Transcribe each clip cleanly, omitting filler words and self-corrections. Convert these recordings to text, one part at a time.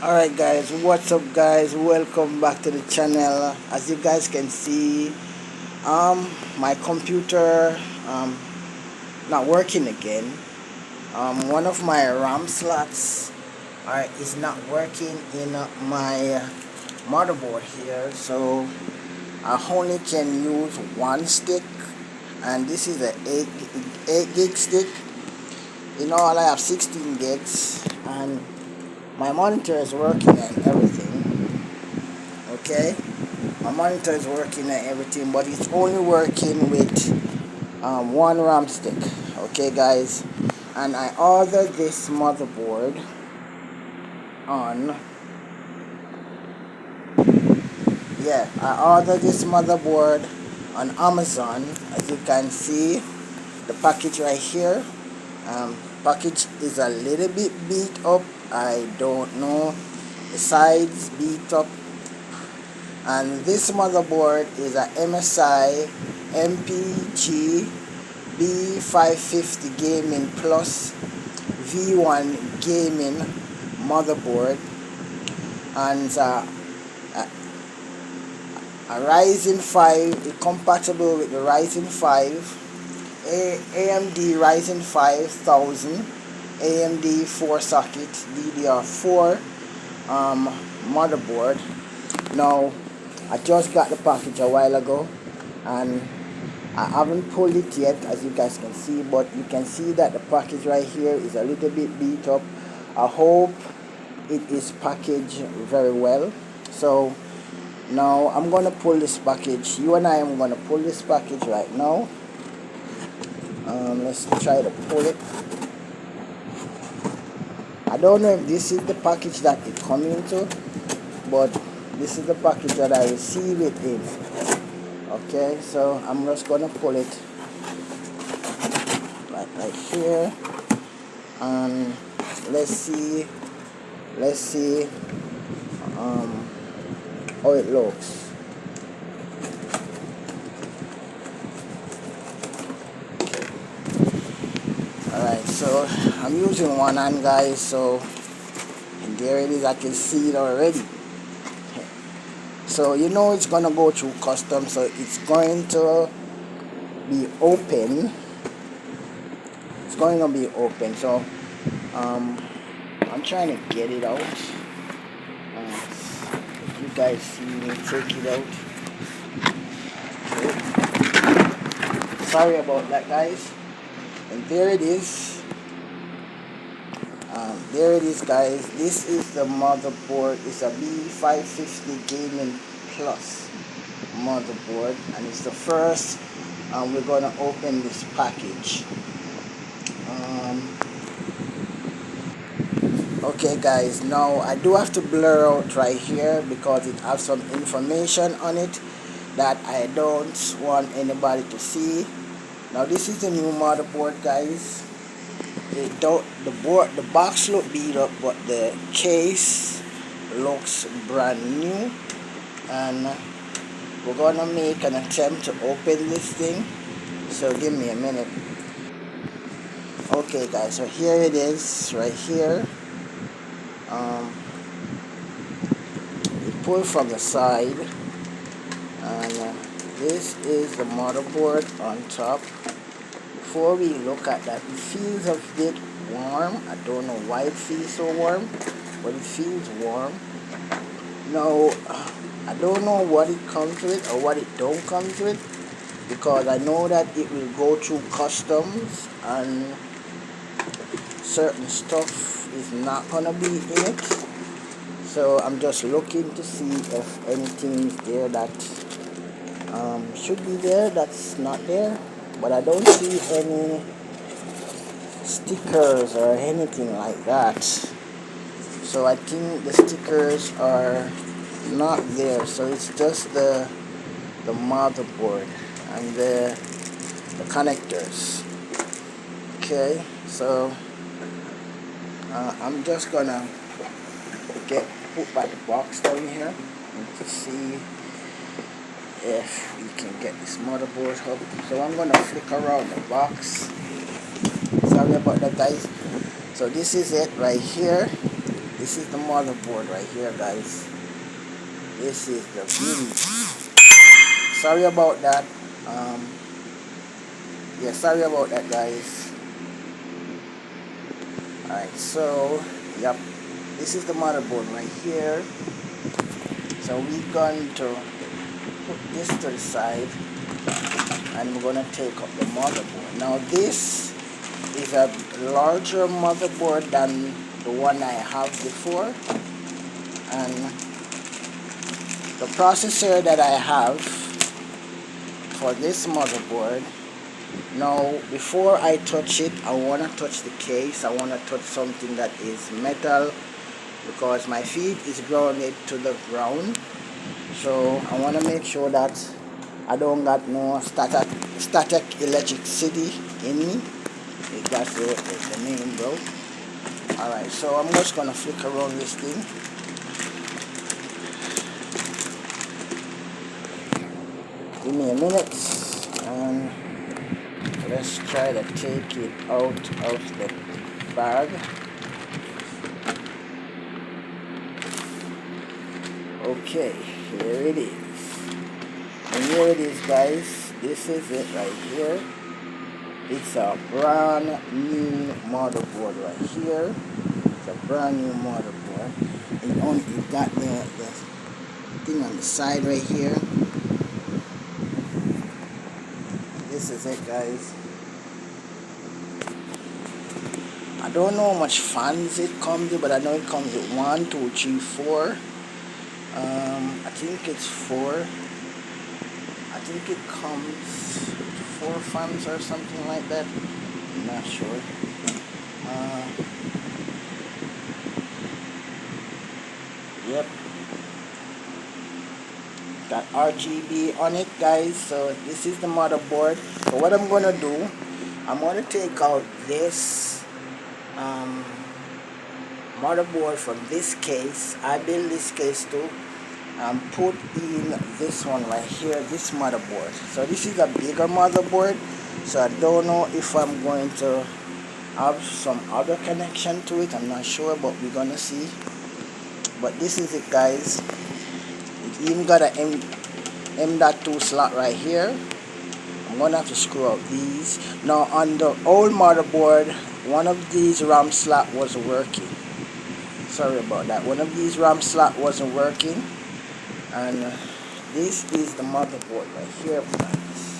Alright guys, what's up guys, welcome back to the channel. As you guys can see, my computer not working again. One of my RAM slots is not working in my motherboard here, so I only can use one stick, and this is a 8 gig stick. In all, I have 16 gigs, and my monitor is working and everything. Okay, my monitor is working and everything, but it's only working with one RAM stick. Okay guys, and I ordered this motherboard on I ordered this motherboard on Amazon. As you can see, the package right here. Package is a little bit beat up. I don't know, the sides beat up. And this motherboard is a MSI MPG b550 Gaming Plus V1 gaming motherboard, and a Ryzen 5, compatible with the Ryzen 5, AMD Ryzen 5000, AMD 4 socket DDR4 motherboard. Now, I just got the package a while ago, and I haven't pulled it yet, as you guys can see, but you can see that the package right here is a little bit beat up. I hope it is packaged very well. So now I'm gonna pull this package. You and I am gonna pull this package right now. Let's try to pull it. I don't know if this is the package that it comes into, but this is the package that I receive it in. Okay, so I'm just gonna pull it right here, and let's see how it looks. Alright, so I'm using one hand guys, so, and there it is, I can see it already. So you know it's gonna go through custom, so it's going to be open. It's going to be open. So I'm trying to get it out. If you guys see me take it out. Okay. Sorry about that guys. And there it is. There it is guys. This is the motherboard. It's a b550 Gaming Plus motherboard, and it's the first. We're gonna open this package. Okay guys, now I do have to blur out right here because it has some information on it that I don't want anybody to see. Now this is the new motherboard guys. The box look beat up, but the case looks brand new, and we're gonna make an attempt to open this thing, so give me a minute. Okay guys, so here it is right here. You pull from the side, and this is the motherboard on top. Before we look at that, it feels a bit warm. I don't know why it feels so warm, but it feels warm. Now, I don't know what it comes with or what it don't come with, because I know that it will go through customs and certain stuff is not gonna be in it. So I'm just looking to see if anything is there that should be there that's not there, but I don't see any stickers or anything like that. So I think the stickers are not there, so it's just the motherboard and the connectors. Okay, so I'm just gonna put back the box down here and to see if we can get this motherboard up. So I'm gonna flick around the box. Sorry about that guys. So this is it right here. This is the motherboard right here, guys. This is the beauty. Sorry about that. Yeah, sorry about that, guys. Alright, so yep, this is the motherboard right here. So we're going to put this to the side, and we're going to take up the motherboard. Now this is a larger motherboard than the one I have before, and the processor that I have for this motherboard, now before I touch it, I want to touch the case. I want to touch something that is metal, because my feet is grounded to the ground. So I want to make sure that I don't got no static electricity in me. That's the name, bro. Alright, so I'm just gonna flick around this thing. Give me a minute, and let's try to take it out of the bag. Okay, here it is. And here it is, guys. This is it right here. It's a brand new motherboard right here. It's a brand new motherboard. It got the thing on the side right here. This is it, guys. I don't know how much fans it comes with, but I know it comes with 1, 2, 3, 4. I think it's 4. I think it comes 4 fans or something like that. I'm not sure. Yep. Got RGB on it, guys. So this is the motherboard. So what I'm gonna do, I'm gonna take out this motherboard from this case. I built this case too. Put in this one right here, this motherboard. So this is a bigger motherboard, so I don't know if I'm going to have some other connection to it. I'm not sure, but we're gonna see. But this is it, guys. It even got an M.2 slot right here. I'm gonna have to screw out these. Now on the old motherboard, one of these RAM slot wasn't working. Sorry about that. One of these RAM slot wasn't working. And this is the motherboard right here, guys.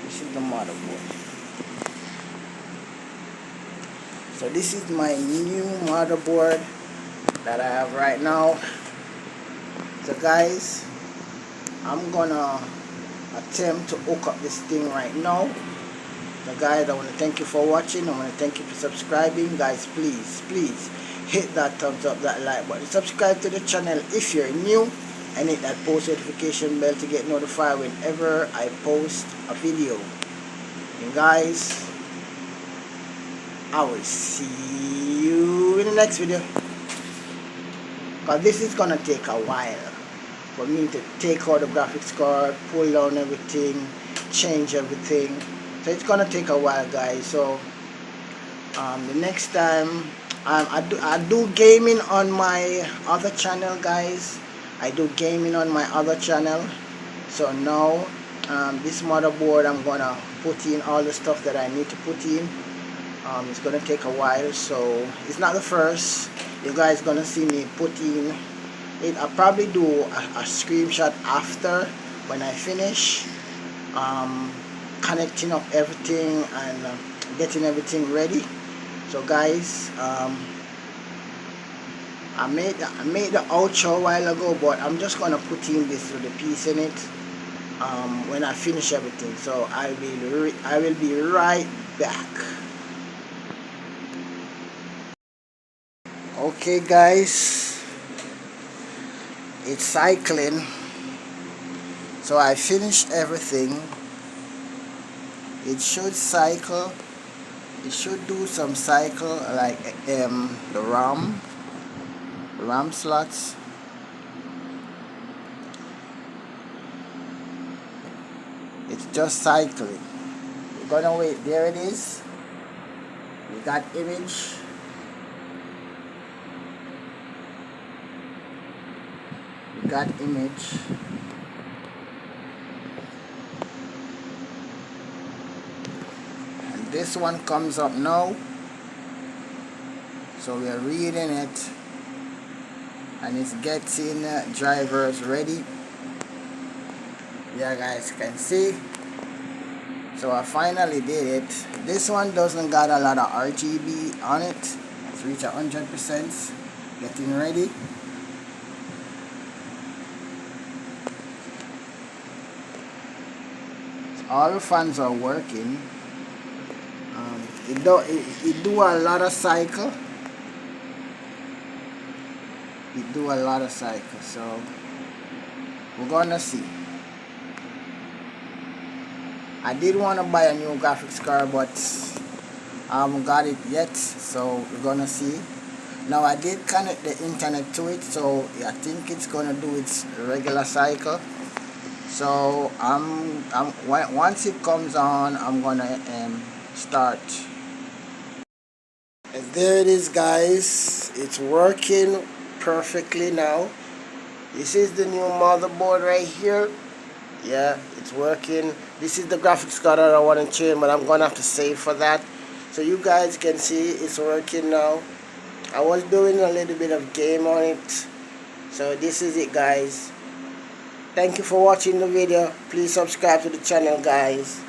This is the motherboard. So this is my new motherboard that I have right now. So guys, I'm gonna attempt to hook up this thing right now. So guys, I want to thank you for watching. I want to thank you for subscribing. Guys, please hit that thumbs up, that like button, subscribe to the channel if you're new, and hit that post notification bell to get notified whenever I post a video. And guys, I will see you in the next video, because this is gonna take a while for me to take out the graphics card, pull down everything, change everything. So it's gonna take a while, guys. So the next time, I do gaming on my other channel, guys. I do gaming on my other channel. So now this motherboard, I'm gonna put in all the stuff that I need to put in. It's gonna take a while, so it's not the first. You guys gonna see me put in it. I'll probably do a screenshot after, when I finish connecting up everything and getting everything ready. So guys, I made the outro a while ago, but I'm just gonna put in this little piece in it when I finish everything. So I will be right back. Okay guys, it's cycling. So I finished everything. It should cycle. It should do some cycle, like the RAM slots. It's just cycling. We're gonna wait. There it is. We got image. got image. And this one comes up now. So we are reading it, and it's getting drivers ready. Yeah, guys can see. So I finally did it. This one doesn't got a lot of RGB on it. It's reached 100%. Getting ready. All the fans are working. It do a lot of cycle. It do a lot of cycle. So we're gonna see. I did want to buy a new graphics card, but I haven't got it yet, so we're gonna see. Now I did connect the internet to it, so I think it's gonna do its regular cycle. So once it comes on, I'm gonna start. And there it is, guys. It's working perfectly now. This is the new motherboard right here. Yeah, it's working. This is the graphics card that I want to change, but I'm gonna have to save for that. So you guys can see it's working now. I was doing a little bit of game on it. So this is it, guys. Thank you for watching the video. Please subscribe to the channel, guys.